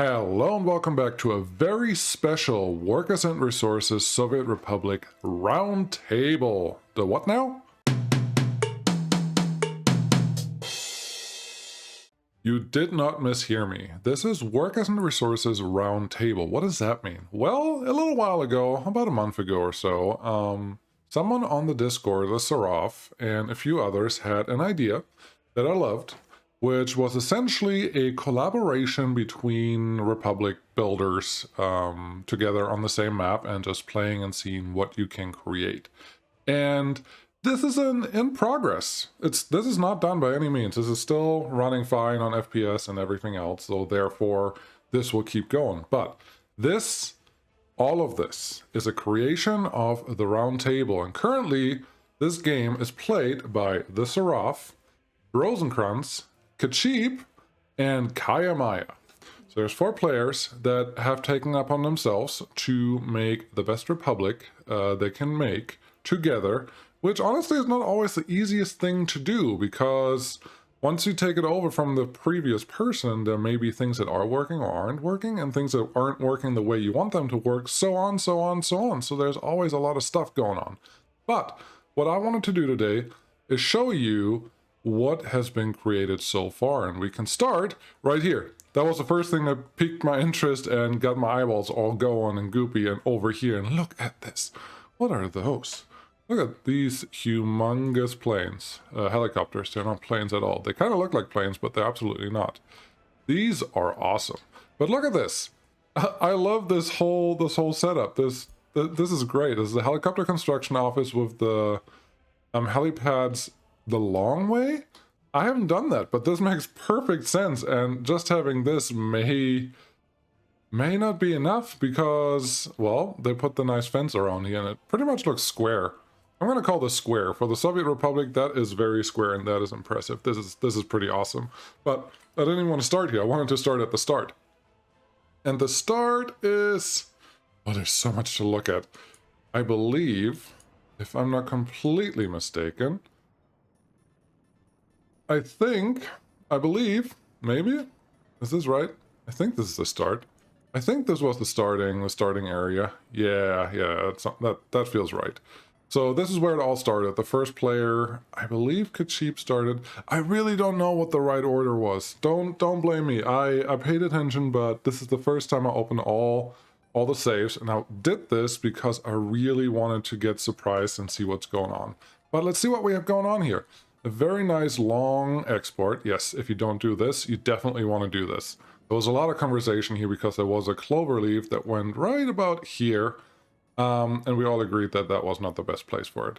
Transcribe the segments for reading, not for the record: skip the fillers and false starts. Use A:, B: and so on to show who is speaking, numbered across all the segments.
A: Hello and welcome back to a very special Workers and Resources Soviet Republic Roundtable. The what now? You did not mishear me. This is Workers and Resources Roundtable. What does that mean? Well, a little while ago, about a month ago or so, someone on the Discord, the Saraf, and a few others had an idea that I loved, which was essentially a collaboration between Republic builders together on the same map and just playing and seeing what you can create. And this is in progress. This is not done by any means. This is still running fine on FPS and everything else, so therefore this will keep going. But all of this is a creation of the Round Table, and currently this game is played by the Saraf, Rosenkranz, Kachib, and Kaya Maya. So there's 4 players that have taken upon themselves to make the best Republic they can make together, which honestly is not always the easiest thing to do, because once you take it over from the previous person, there may be things that are working or aren't working, and things that aren't working the way you want them to work, so on, so on, so on. So there's always a lot of stuff going on. But what I wanted to do today is show you what has been created so far, and we can start right here. That was the first thing that piqued my interest and got my eyeballs all going and goopy and over here. And look at this. What are those? Look at these humongous planes. Helicopters. They're not planes at all. They kind of look like planes, but they're absolutely not. These are awesome. But look at this. I love this whole setup. This is great. This is a helicopter construction office with the helipads the long way. I haven't done that, but this makes perfect sense, and just having this may not be enough because, well, they put the nice fence around here and it pretty much looks square. I'm going to call this square. For the Soviet Republic, that is very square, and that is impressive. This is pretty awesome. But I didn't even want to start here. I wanted to start at the start. And the start is... well, there's so much to look at. I believe, if I'm not completely mistaken, I believe, maybe? Is this right? I think this is the start. I think this was the starting area. Yeah, that feels right. So this is where it all started. The first player, I believe Kachib started. I really don't know what the right order was. Don't blame me. I paid attention, but this is the first time I opened all the saves, and I did this because I really wanted to get surprised and see what's going on. But let's see what we have going on here. A very nice long export. Yes, if you don't do this, you definitely want to do this. There was a lot of conversation here because there was a clover leaf that went right about here. And we all agreed that that was not the best place for it.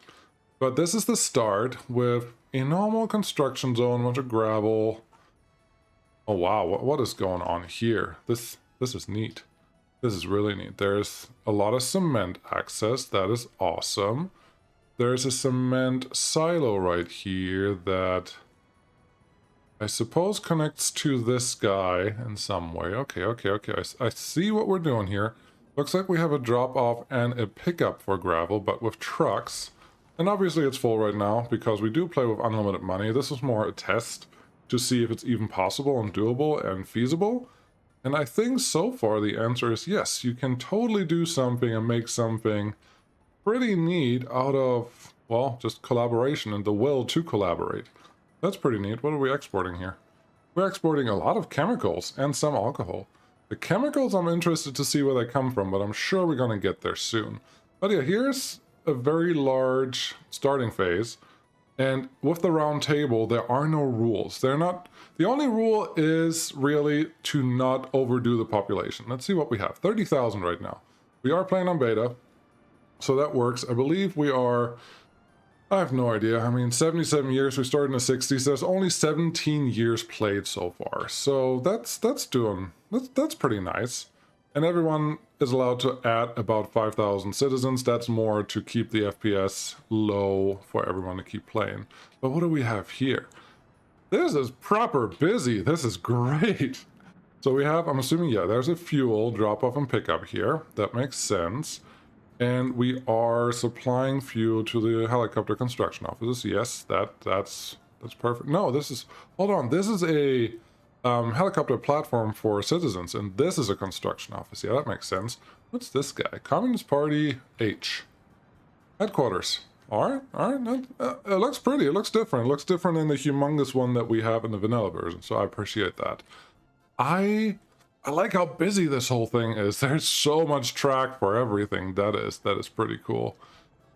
A: But this is the start with a normal construction zone, a bunch of gravel. Oh wow, what is going on here? This is neat. This is really neat. There's a lot of cement access. That is awesome. There's a cement silo right here that I suppose connects to this guy in some way. Okay. I see what we're doing here. Looks like we have a drop-off and a pickup for gravel, but with trucks. And obviously it's full right now because we do play with unlimited money. This is more a test to see if it's even possible and doable and feasible. And I think so far the answer is yes. You can totally do something and make something pretty neat out of, well, just collaboration and the will to collaborate. That's pretty neat. What are we exporting here? We're exporting a lot of chemicals and some alcohol. The chemicals, I'm interested to see where they come from, but I'm sure we're going to get there soon. But yeah, here's a very large starting phase. And with the round table, there are no rules. They're not... the only rule is really to not overdo the population. Let's see what we have. 30,000 right now. We are playing on beta, so that works. I believe we are... I have no idea. I mean, 77 years, we started in the 60s. There's only 17 years played so far. So that's pretty nice. And everyone is allowed to add about 5,000 citizens. That's more to keep the FPS low for everyone to keep playing. But what do we have here? This is proper busy. This is great. So we have, I'm assuming, yeah, there's a fuel drop-off and pickup here. That makes sense. And we are supplying fuel to the helicopter construction offices. Yes, that's perfect. No, this is... hold on. This is a helicopter platform for citizens, and this is a construction office. Yeah, that makes sense. What's this guy? Communist Party H. Headquarters. Alright, alright. It looks pretty. It looks different. It looks different than the humongous one that we have in the vanilla version, so I appreciate that. I like how busy this whole thing is. There's so much track for everything. That is pretty cool.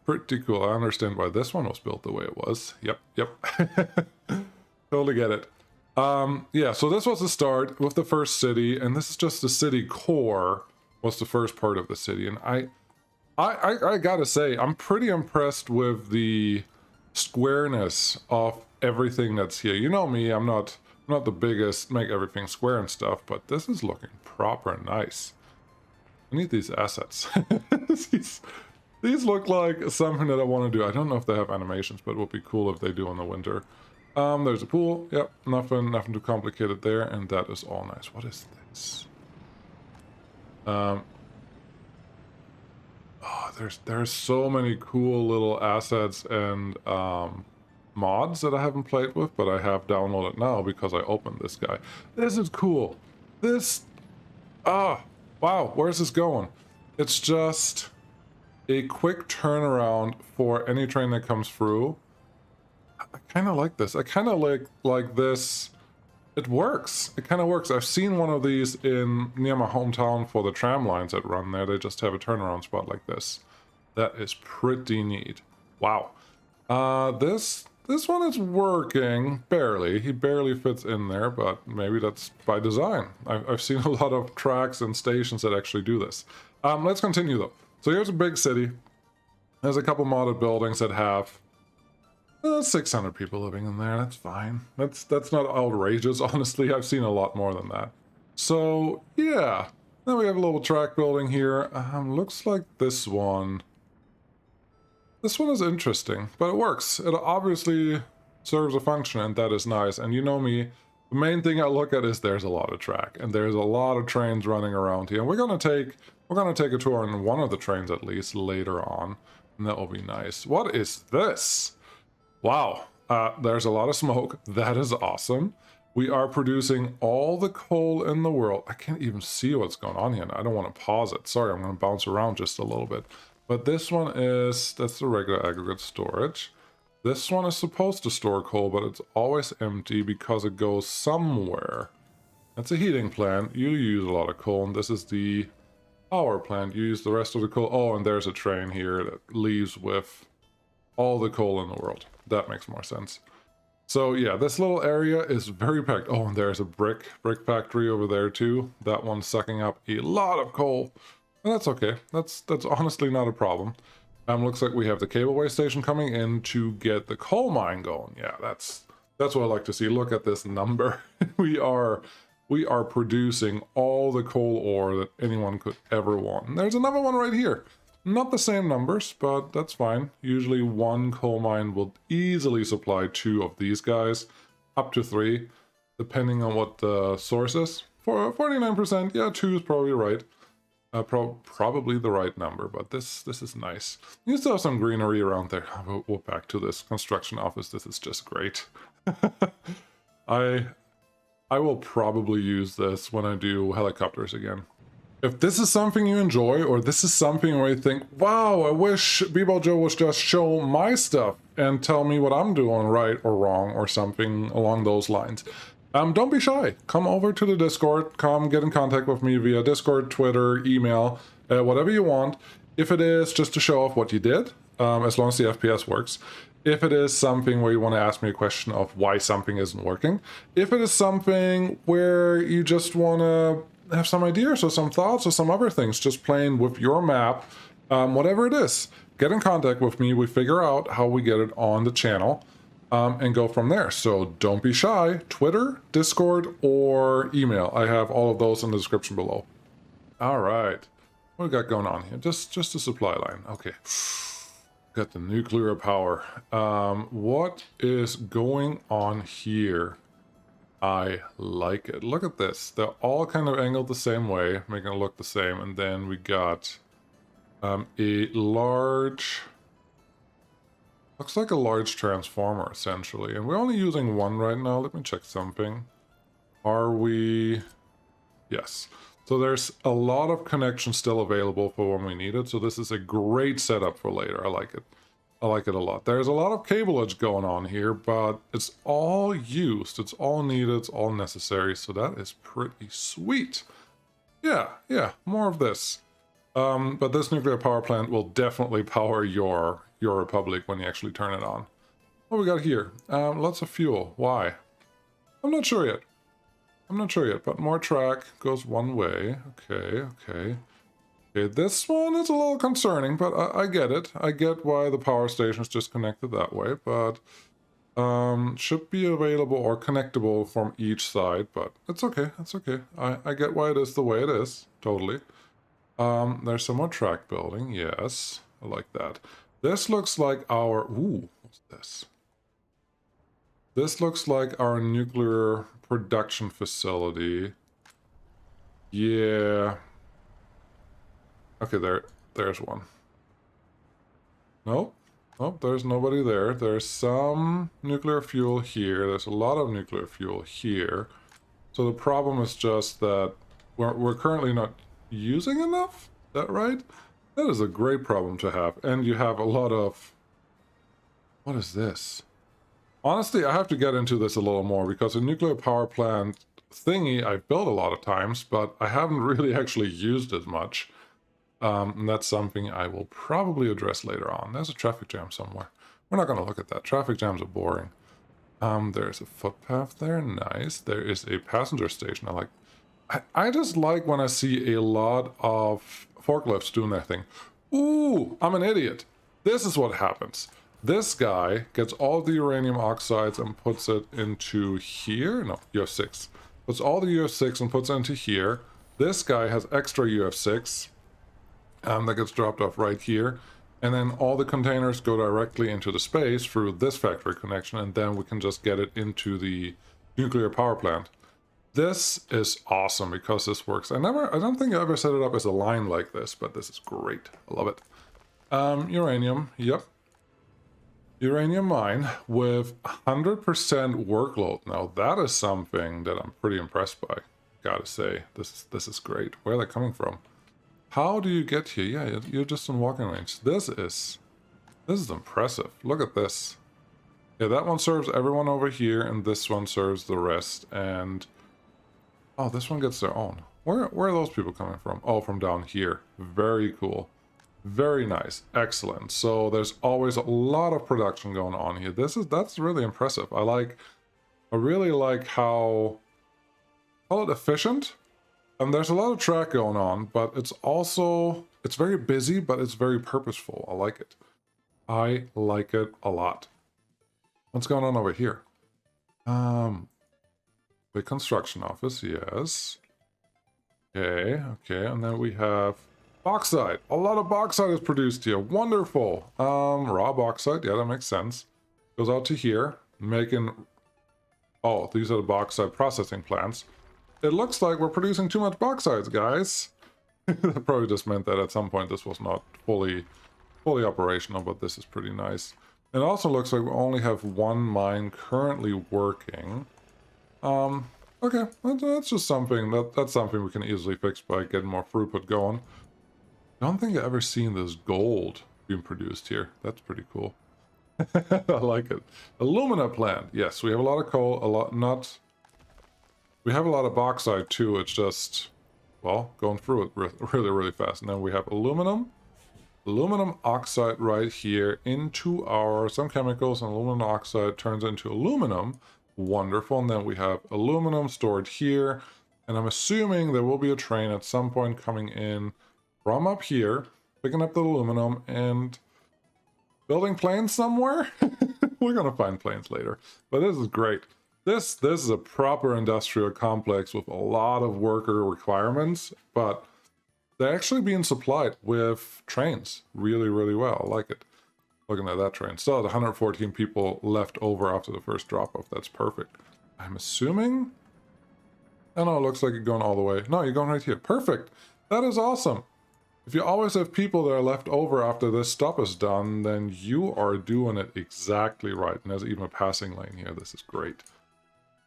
A: Pretty cool. I understand why this one was built the way it was. Yep. Totally get it. Yeah, so this was the start with the first city, and this is just the city core was the first part of the city. And I gotta say, I'm pretty impressed with the squareness of everything that's here. You know me, I'm not the biggest make everything square and stuff, but this is looking proper nice. I need these assets. These look like something that I want to do. I don't know if they have animations, but it would be cool if they do in the winter. There's a pool. Yep, nothing too complicated there, and that is all nice. What is this? Oh, there's so many cool little assets and mods that I haven't played with, but I have downloaded now because I opened this guy. This is cool. Wow, where's this going? It's just a quick turnaround for any train that comes through. I kind of like this. I kind of like this. It works. It kind of works. I've seen one of these near my hometown for the tram lines that run there. They just have a turnaround spot like this. That is pretty neat. Wow. This one is working barely. He barely fits in there, but maybe that's by design. I've seen a lot of tracks and stations that actually do this. Let's continue though. So here's a big city. There's a couple modded buildings that have 600 people living in there. That's fine. That's not outrageous. Honestly, I've seen a lot more than that. So yeah, then we have a little track building here. Looks like this one. This one is interesting, but it works. It obviously serves a function, and that is nice. And you know me, the main thing I look at is there's a lot of track, and there's a lot of trains running around here. And we're gonna take a tour on one of the trains at least later on, and that will be nice. What is this? Wow, there's a lot of smoke. That is awesome. We are producing all the coal in the world. I can't even see what's going on here. I don't want to pause it. Sorry, I'm going to bounce around just a little bit. But this one that's the regular aggregate storage. This one is supposed to store coal, but it's always empty because it goes somewhere. That's a heating plant. You use a lot of coal, and this is the power plant. You use the rest of the coal. Oh, and there's a train here that leaves with all the coal in the world. That makes more sense. So yeah, this little area is very packed. Oh, and there's a brick factory over there too. That one's sucking up a lot of coal. And that's okay. That's honestly not a problem. Looks like we have the cableway station coming in to get the coal mine going. Yeah, that's what I like to see. Look at this number. we are producing all the coal ore that anyone could ever want. And there's another one right here. Not the same numbers, but that's fine. Usually one coal mine will easily supply 2 of these guys, up to 3, depending on what the source is. For 49%, yeah, 2 is probably right. Probably the right number, but this is nice. You still have some greenery around there. We'll back to this construction office. This is just great. I will probably use this when I do helicopters again. If this is something you enjoy, or this is something where you think, wow, I wish Bebo Joe would just show my stuff and tell me what I'm doing right or wrong or something along those lines, don't be shy. Come over to the Discord. Come get in contact with me via Discord, Twitter, email, whatever you want. If it is just to show off what you did, as long as the FPS works. If it is something where you want to ask me a question of why something isn't working. If it is something where you just want to have some ideas or some thoughts or some other things, just playing with your map, whatever it is, get in contact with me. We figure out how we get it on the channel and go from there. So don't be shy. Twitter, Discord, or email. I have all of those in the description below. All right. What we got going on here? Just a supply line. Okay. Got the nuclear power. What is going on here? I like it. Look at this. They're all kind of angled the same way, making it look the same. And then we got a large... Looks like a large transformer, essentially. And we're only using one right now. Let me check something. Are we... Yes. So there's a lot of connections still available for when we need it. So this is a great setup for later. I like it. I like it a lot. There's a lot of cableage going on here, but it's all used. It's all needed. It's all necessary. So that is pretty sweet. Yeah, more of this. But this nuclear power plant will definitely power your republic when you actually turn it on. What we got here? Lots of fuel. Why? I'm not sure yet. But more track goes one way. Okay, this one is a little concerning, but I get it. I get why the power station is just connected that way, but should be available or connectable from each side, but it's okay. I get why it is the way it is. Totally. There's some more track building. Yes, I like that. This looks like our... Ooh, what's this? This looks like our nuclear production facility. Yeah. Okay, there's one. Nope, there's nobody there. There's some nuclear fuel here. There's a lot of nuclear fuel here. So the problem is just that we're currently not using enough? Is that right? That is a great problem to have. And you have a lot of... What is this? Honestly, I have to get into this a little more because a nuclear power plant thingy I've built a lot of times, but I haven't really actually used it much. And that's something I will probably address later on. There's a traffic jam somewhere. We're not going to look at that. Traffic jams are boring. There's a footpath there. Nice. There is a passenger station. I just like when I see a lot of forklifts doing their thing. Ooh, I'm an idiot. This is what happens. This guy gets all the uranium oxides and puts it into here. No, UF6. Puts all the UF6 and puts it into here. This guy has extra UF6 that gets dropped off right here. And then all the containers go directly into the space through this factory connection, and then we can just get it into the nuclear power plant. This is awesome because this works. I don't think I ever set it up as a line like this, but this is great. I love it. Uranium, yep. Uranium mine with 100% workload. Now that is something that I'm pretty impressed by. Gotta say, this is great. Where are they coming from? How do you get here? Yeah, you're just in walking range. This is impressive. Look at this. Yeah, that one serves everyone over here, and this one serves the rest. And oh, this one gets their own. Where are those people coming from? Oh, from down here. Very cool. Very nice. Excellent. So there's always a lot of production going on here. That's really impressive. I really like how efficient. And there's a lot of track going on, but it's very busy, but it's very purposeful. I like it. I like it a lot. What's going on over here? The construction office, yes. Okay, and then we have bauxite. A lot of bauxite is produced here. Wonderful. Raw bauxite, yeah, that makes sense. Goes out to here, making... Oh, these are the bauxite processing plants. It looks like we're producing too much bauxite, guys. That probably just meant that at some point this was not fully operational, but this is pretty nice. It also looks like we only have one mine currently working. Okay, that's just something that's something we can easily fix by getting more throughput going. I don't think I've ever seen this gold being produced here. That's pretty cool. I like it. Alumina plant. Yes, we have a lot of coal, we have a lot of bauxite too. It's just, well, going through it really, really fast. And then we have aluminum oxide right here into some chemicals, and aluminum oxide turns into aluminum. Wonderful. And then we have aluminum stored here. And I'm assuming there will be a train at some point coming in from up here, picking up the aluminum and building planes somewhere. We're going to find planes later. But this is great. This is a proper industrial complex with a lot of worker requirements, but they're actually being supplied with trains really, really well. I like it. Looking at that train. Still had 114 people left over after the first drop-off. That's perfect. I'm assuming... Oh no, it looks like you're going all the way. No, you're going right here. Perfect. That is awesome. If you always have people that are left over after this stop is done, then you are doing it exactly right. And there's even a passing lane here. This is great.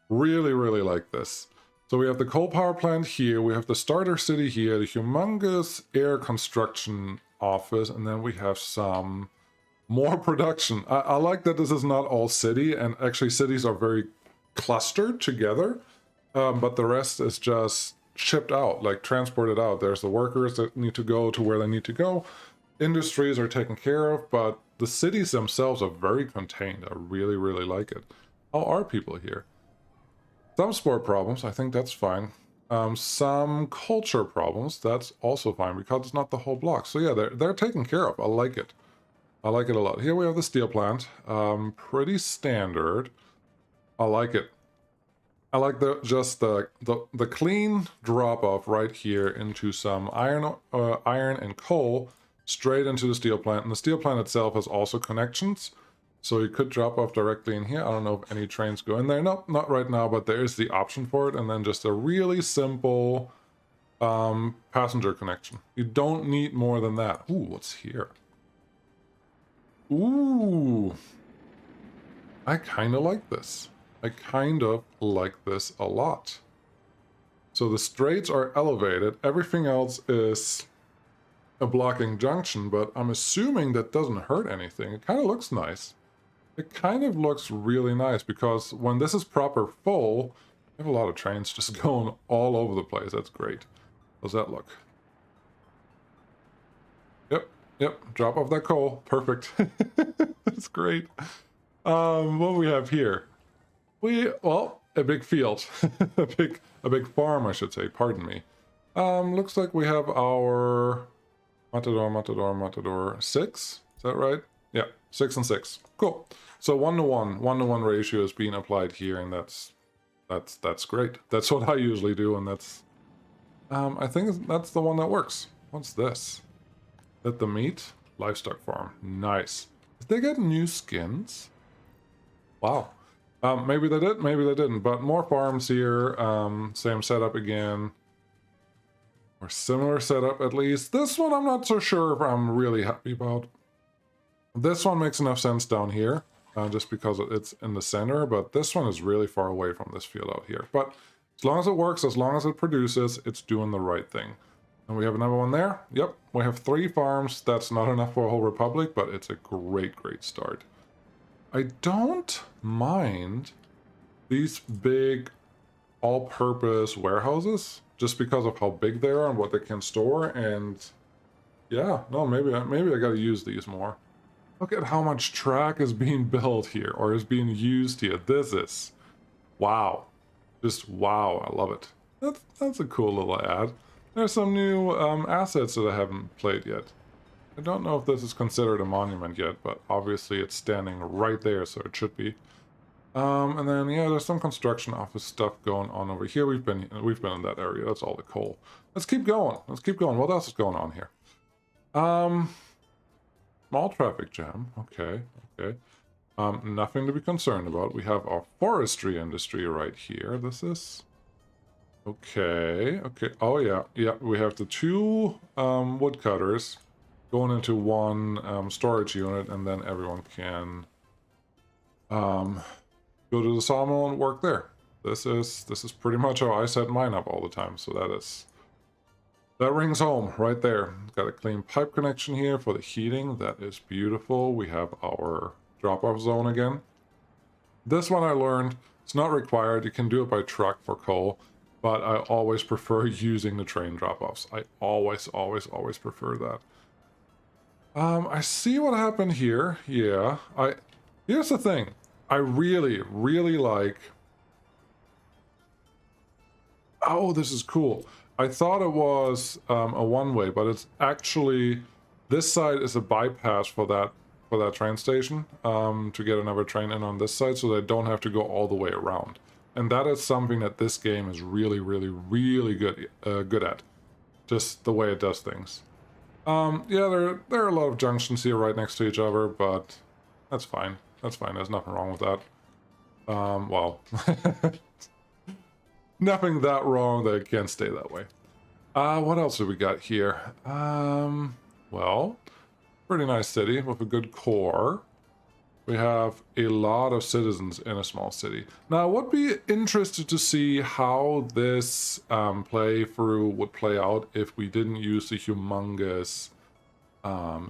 A: Really, really like this. So we have the coal power plant here, we have the starter city here, the humongous air construction office, and then we have some more production. I like that this is not all city, and actually cities are very clustered together, but the rest is just shipped out, like transported out. There's the workers that need to go to where they need to go. Industries are taken care of, but the cities themselves are very contained. I really, really like it. How are people here? Some sport problems, I think that's fine. Some culture problems, that's also fine because it's not the whole block. So yeah, they're taken care of. I like it. I like it a lot. Here we have the steel plant. Pretty standard. I like it. I like the clean drop off right here into some iron and coal straight into the steel plant. And the steel plant itself has also connections. So you could drop off directly in here. I don't know if any trains go in there. No, not right now, but there is the option for it. And then just a really simple passenger connection. You don't need more than that. Ooh, what's here? Ooh. I kind of like this. I kind of like this a lot. So the straits are elevated. Everything else is a blocking junction, but I'm assuming that doesn't hurt anything. It kind of looks nice. It kind of looks really nice because when this is proper full, I have a lot of trains just going all over the place. That's great. How's that look? Yep, drop off that coal. Perfect. That's great. What do we have here? Well, a big field. a big farm, I should say, pardon me. Looks like we have our Matador 6. Is that right? Yeah, 6 and 6. Cool. So 1-to-1 ratio is being applied here, and that's great. That's what I usually do, and that's I think that's the one that works. What's this? That the meat livestock farm. Nice. Did they get new skins? Wow. Maybe they did, maybe they didn't. But more farms here. Same setup again. Or similar setup at least. This one I'm not so sure if I'm really happy about. This one makes enough sense down here, just because it's in the center, but this one is really far away from this field out here. But as long as it works, as long as it produces, it's doing the right thing. And we have another one there. Yep, we have 3 farms. That's not enough for a whole republic, but it's a great, great start. I don't mind these big all-purpose warehouses, just because of how big they are and what they can store, and yeah, no, maybe I gotta use these more. Look at how much track is being built here, or is being used here. This is, wow. Just wow, I love it. That's a cool little ad. There's some new assets that I haven't played yet. I don't know if this is considered a monument yet, but obviously it's standing right there, so it should be. And then yeah, there's some construction office stuff going on over here. We've been in that area. That's all the coal. Let's keep going. Let's keep going. What else is going on here? Small traffic jam. Okay. Nothing to be concerned about. We have our forestry industry right here. This is okay. Oh yeah. We have the 2 woodcutters going into one storage unit, and then everyone can go to the sawmill and work there. This is pretty much how I set mine up all the time. So that rings home right there. Got a clean pipe connection here for the heating. That is beautiful. We have our drop-off zone again. This one I learned, it's not required. You can do it by truck for coal, but I always prefer using the train drop-offs. I always prefer that. I see what happened here. Yeah, here's the thing. I really like... Oh, this is cool. I thought it was a one-way, but it's actually... This side is a bypass for that train station, to get another train in on this side, so they don't have to go all the way around. And that is something that this game is really good at. Just the way it does things. Yeah, there are a lot of junctions here right next to each other, but that's fine. There's nothing wrong with that. Well, nothing that wrong that it can't stay that way. What else do we got here? Well, pretty nice city with a good core. We have a lot of citizens in a small city. Now, I would be interested to see how this playthrough would play out if we didn't use the humongous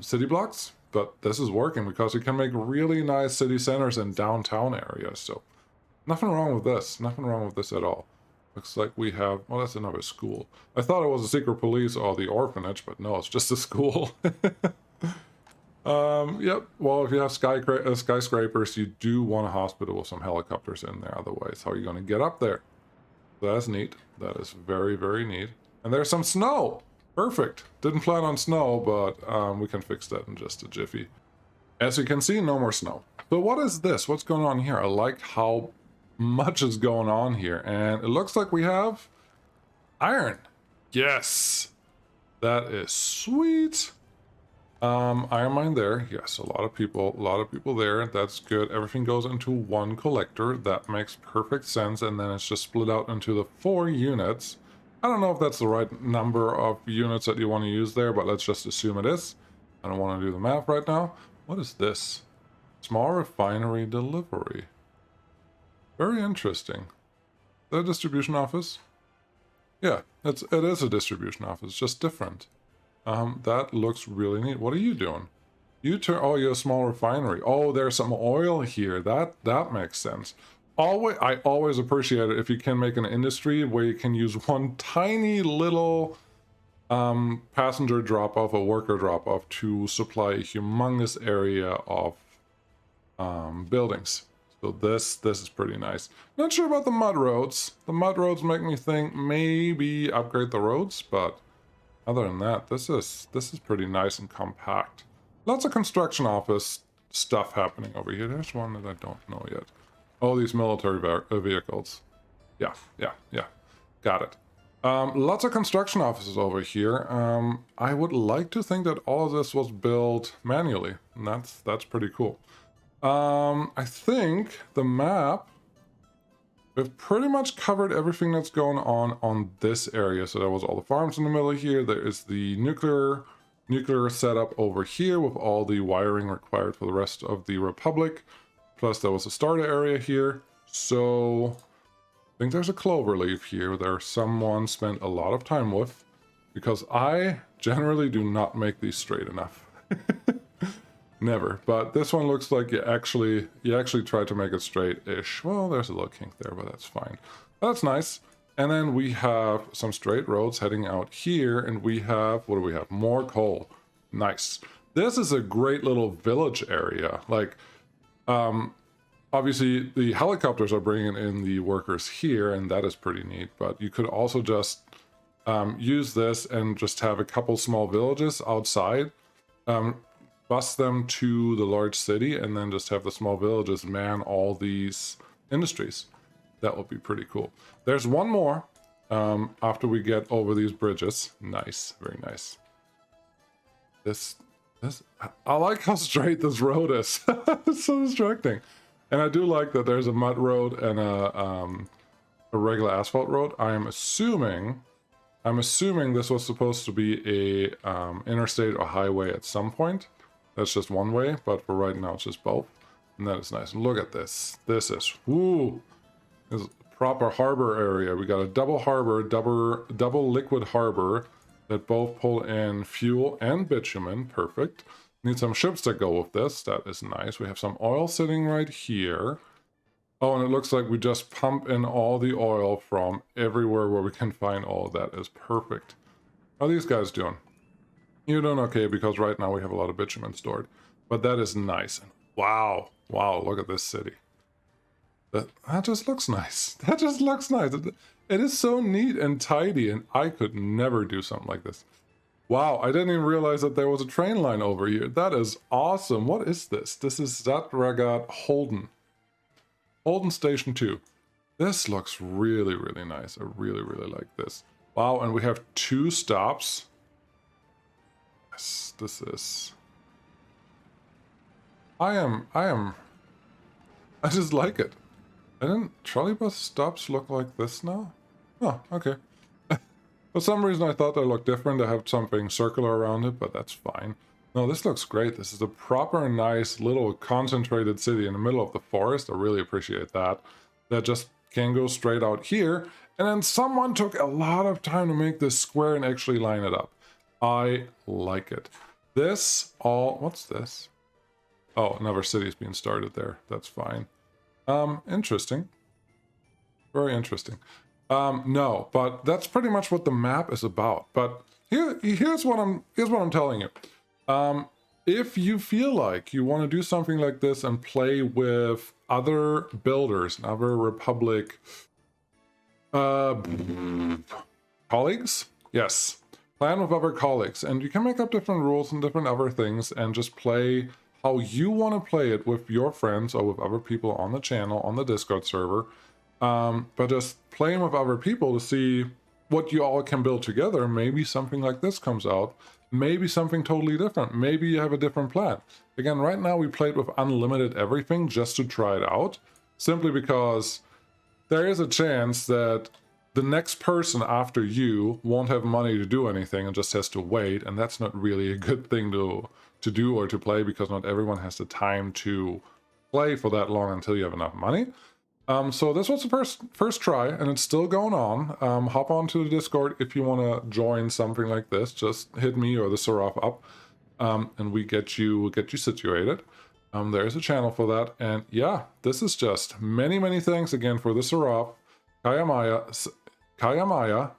A: city blocks. But this is working because you can make really nice city centers in downtown areas. So nothing wrong with this. Nothing wrong with this at all. Looks like we have... Well, that's another school. I thought it was a secret police or the orphanage, but no, it's just a school. Yep. Well, if you have skyscrapers, you do want a hospital with some helicopters in there. Otherwise, how are you going to get up there? That's neat. That is very, very neat. And there's some snow. Perfect. Didn't plan on snow, but we can fix that in just a jiffy. As you can see, no more snow. So what is this? What's going on here? I like how much is going on here. And it looks like we have iron. Yes. That is sweet. Iron mine there. Yes, a lot of people there. That's good. Everything goes into one collector. That makes perfect sense. And then it's just split out into the 4 units. I don't know if that's the right number of units that you want to use there, but let's just assume it is. I don't want to do the math right now. What is this? Small refinery delivery. Very interesting. Is that a distribution office? Yeah, it is a distribution office, just different. That looks really neat. What are you doing? Oh, you're a small refinery. Oh, there's some oil here. That makes sense. I always appreciate it if you can make an industry where you can use one tiny little passenger drop-off or worker drop-off to supply a humongous area of buildings. So this is pretty nice. Not sure about the mud roads. The mud roads make me think maybe upgrade the roads, but other than that, this is pretty nice and compact. Lots of construction office stuff happening over here. There's one that I don't know yet. Oh, these military vehicles. Yeah. Got it. Lots of construction offices over here. I would like to think that all of this was built manually, and that's pretty cool. I think the map, we've pretty much covered everything that's going on this area. So there was all the farms in the middle here. There is the nuclear setup over here with all the wiring required for the rest of the Republic. Plus there was a starter area here. So I think there's a clover leaf here there someone spent a lot of time with, because I generally do not make these straight enough. Never. But this one looks like you actually tried to make it straight-ish. Well, there's a little kink there, but that's fine. That's nice. And then we have some straight roads heading out here, and we have, what do we have? More coal. Nice. This is a great little village area. Like, obviously the helicopters are bringing in the workers here, and that is pretty neat. But you could also just use this and just have a couple small villages outside. Bus them to the large city, and then just have the small villages man all these industries. That would be pretty cool. There's one more after we get over these bridges. Nice, very nice. This I like how straight this road is. It's so distracting. And I do like that there's a mud road and a regular asphalt road. I'm assuming this was supposed to be a interstate or highway at some point. That's just one way, but for right now it's just both. And that is nice. Look at this. This is, woo! This is a proper harbor area. We got a double harbor, double liquid harbor that both pull in fuel and bitumen. Perfect. Need some ships that go with this. That is nice. We have some oil sitting right here. Oh, and it looks like we just pump in all the oil from everywhere where we can find all of that. Is perfect. How are these guys doing? You're doing okay, because right now we have a lot of bitumen stored. But that is nice. Wow. Wow, look at this city. That just looks nice. That just looks nice. It is so neat and tidy, and I could never do something like this. Wow, I didn't even realize that there was a train line over here. That is awesome. What is this? This is Zatragat Holden. Holden Station 2. This looks really, really nice. I really, really like this. Wow, and we have 2 stops. This is... I just like it. Didn't trolley bus stops look like this now? Oh, okay. For some reason I thought they looked different. They have something circular around it, but that's fine. No, this looks great. This is a proper nice little concentrated city in the middle of the forest. I really appreciate that. That just can go straight out here. And then someone took a lot of time to make this square and actually line it up. I like it. This all, what's this? Oh, another city's being started there. That's fine. Interesting. Very interesting. No, but that's pretty much what the map is about. But here's what I'm telling you. If you feel like you want to do something like this and play with other builders and other Republic colleagues, yes, plan with other colleagues, and you can make up different rules and different other things and just play how you want to play it with your friends or with other people on the channel, on the Discord server. But just playing with other people to see what you all can build together. Maybe something like this comes out. Maybe something totally different. Maybe you have a different plan. Again, right now we played with unlimited everything just to try it out. Simply because there is a chance that the next person after you won't have money to do anything and just has to wait. And that's not really a good thing to do or to play, because not everyone has the time to play for that long until you have enough money. So this was the first try, and it's still going on. Hop onto the Discord if you want to join something like this. Just hit me or the Seraph up, and we get you situated. There's a channel for that, and yeah, this is just many thanks again for the Seraph, Kayamaya,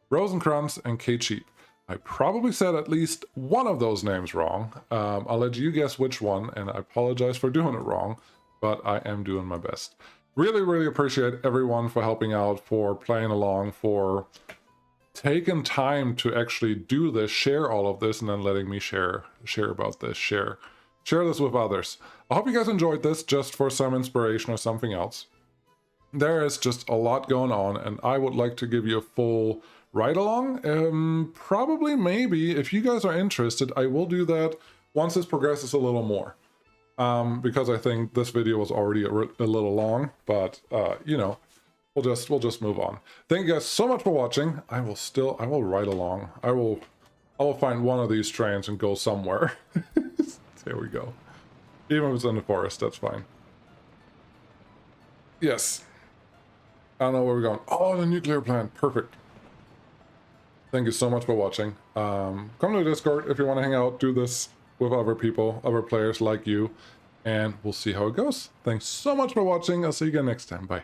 A: Rosencrantz, and K-Cheap. I probably said at least one of those names wrong. I'll let you guess which one, and I apologize for doing it wrong, but I am doing my best. Really appreciate everyone for helping out, for playing along, for taking time to actually do this, share all of this, and then letting me share about this, share this with others. I hope you guys enjoyed this, just for some inspiration or something else. There is just a lot going on, and I would like to give you a full ride-along. Probably, maybe, if you guys are interested, I will do that once this progresses a little more. Because I think this video was already a little long, but you know, we'll just move on. Thank you guys so much for watching. I will ride along. I will find one of these trains and go somewhere. There we go. Even if it's in the forest, that's fine. Yes. I don't know where we're going. Oh, the nuclear plant. Perfect. Thank you so much for watching. Come to the Discord if you want to hang out, do this with other people, other players like you, and we'll see how it goes. Thanks so much for watching. I'll see you again next time. Bye.